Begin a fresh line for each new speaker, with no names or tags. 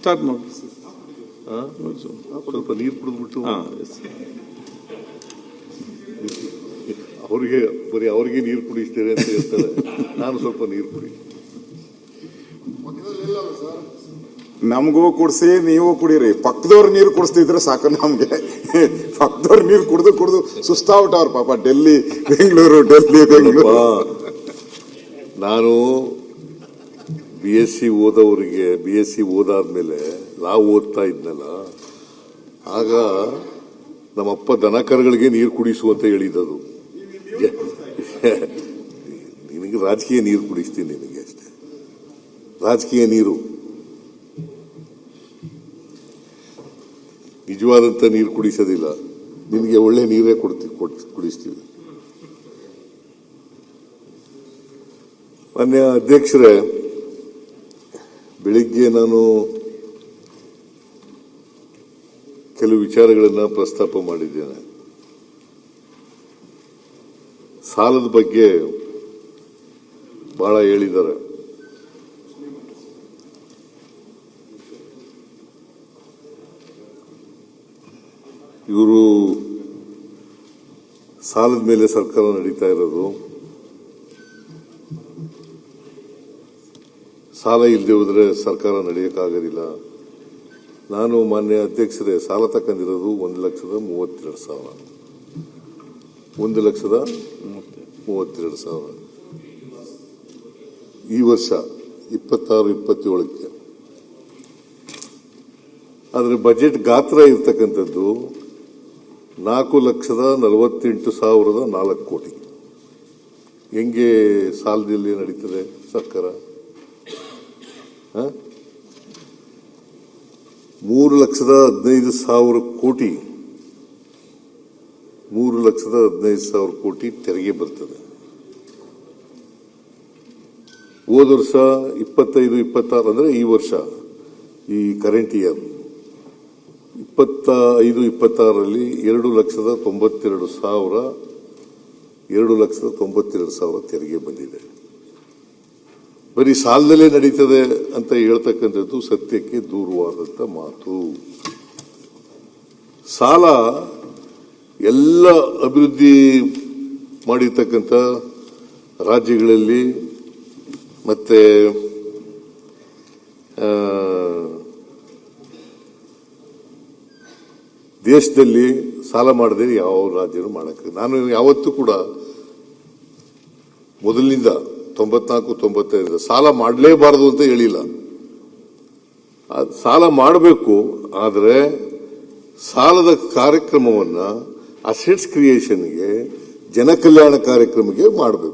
Start ಮಾಡಿ.
ಸ್ವಲ್ಪ ನೀರು ಕುಡಿದ್ಬಿಟ್ಟು ಅವ್ರಿಗೆ ಬರೀ ಅವ್ರಿಗೆ ನೀರು ಕುಡಿಸ್ತೇವೆ ಅಂತ ಹೇಳ್ತಾರೆ. ನಾನು ಸ್ವಲ್ಪ ನೀರು ಕುಡಿ.
ನಮಗೂ ಕುಡಿಸಿ ನೀವು ಕುಡೀರಿ. ಪಕ್ಕದವ್ರ ನೀರು ಕುಡಿಸ್ತಿದ್ರೆ ಸಾಕು ನಮ್ಗೆ. ಪಕ್ಕದವ್ರ ನೀರು ಕುಡಿದು ಸುಸ್ತಾಗ್ಬಿಟ್ಟವ್ರ ಪಾಪ. ಡೆಲ್ಲಿ ಬೆಂಗಳೂರು.
ನಾನು BSc ಓದೋರಿಗೆ BSc ಓದಾದ್ಮೇಲೆ ಲಾ ಓದ್ತಾ ಇದ್ನಲ್ಲ, ಆಗ ನಮ್ಮಪ್ಪ ದನಕರುಗಳಿಗೆ ನೀರು ಕುಡಿಸು ಅಂತ ಹೇಳಿದ್ದದು. ನಿನಗೆ ರಾಜಕೀಯ ನೀರು ಕುಡಿಸ್ತೀನಿ, ನಿನಗೆ ಅಷ್ಟೇ. ರಾಜಕೀಯ ನೀರು, ನಿಜವಾದಂತ ನೀರು ಕುಡಿಸೋದಿಲ್ಲ. ನಿನಗೆ ಒಳ್ಳೆ ನೀರೇ ಕುಡಿಸ್ತೀವಿ. ಮಾನ್ಯ ಅಧ್ಯಕ್ಷರೇ, ಬೆಳಿಗ್ಗೆ ನಾನು ಕೆಲವು ವಿಚಾರಗಳನ್ನು ಪ್ರಸ್ತಾಪ ಮಾಡಿದ್ದೇನೆ. ಸಾಲದ ಬಗ್ಗೆ ಬಹಳ ಹೇಳಿದ್ದಾರೆ. ಇವರು ಸಾಲದ ಮೇಲೆ ಸರ್ಕಾರ ನಡೀತಾ ಇರೋದು, ಸಾಲ ಇಲ್ಲದೆ ಹೋದ್ರೆ ಸರ್ಕಾರ ನಡೆಯಕ್ಕಾಗೋದಿಲ್ಲ. ನಾನು ಮಾನ್ಯ ಅಧ್ಯಕ್ಷರೇ ಸಾಲ ತಕೊಂಡಿರೋದು 1,32,000. 1,32,000 ಈ ವರ್ಷ 26-27ಕ್ಕೆ. ಆದರೆ ಬಜೆಟ್ ಗಾತ್ರ ಇರ್ತಕ್ಕಂಥದ್ದು 4,48,004 ಕೋಟಿ. ಹೆಂಗೆ ಸಾಲದಲ್ಲಿ ನಡೀತದೆ ಸರ್ಕಾರ? 3,15,000 ಕೋಟಿ, 3,15,000 ಕೋಟಿ ತೆರಿಗೆ ಬರ್ತದೆ. ಹೋದ ವರ್ಷ 25-26 ಅಂದ್ರೆ ಈ ವರ್ಷ, ಈ ಕರೆಂಟ್ ಇಯರ್ 25-26ರಲ್ಲಿ 2,92,000 ತೆರಿಗೆ ಬಂದಿದೆ. ಬರೀ ಸಾಲದಲ್ಲೇ ನಡೀತದೆ ಅಂತ ಹೇಳ್ತಕ್ಕಂಥದ್ದು ಸತ್ಯಕ್ಕೆ ದೂರವಾದಂತ ಮಾತು. ಸಾಲ ಎಲ್ಲ ಅಭಿವೃದ್ಧಿ ಮಾಡಿರ್ತಕ್ಕಂಥ ರಾಜ್ಯಗಳಲ್ಲಿ ಮತ್ತೆ ದೇಶದಲ್ಲಿ ಸಾಲ ಮಾಡದೆ ಯಾವ ರಾಜ್ಯನೂ ಮಾಡಕ್ಕೆ. ನಾನು ಯಾವತ್ತೂ ಕೂಡ ಮೊದಲಿನಿಂದ 94-95 ಸಾಲ ಮಾಡಲೇಬಾರದು ಅಂತ ಹೇಳಿಲ್ಲ. ಸಾಲ ಮಾಡಬೇಕು, ಆದರೆ ಸಾಲದ ಕಾರ್ಯಕ್ರಮವನ್ನ ಅಸೆಟ್ಸ್ ಕ್ರಿಯೇಷನ್ಗೆ, ಜನಕಲ್ಯಾಣ ಕಾರ್ಯಕ್ರಮಕ್ಕೆ ಮಾಡಬೇಕು.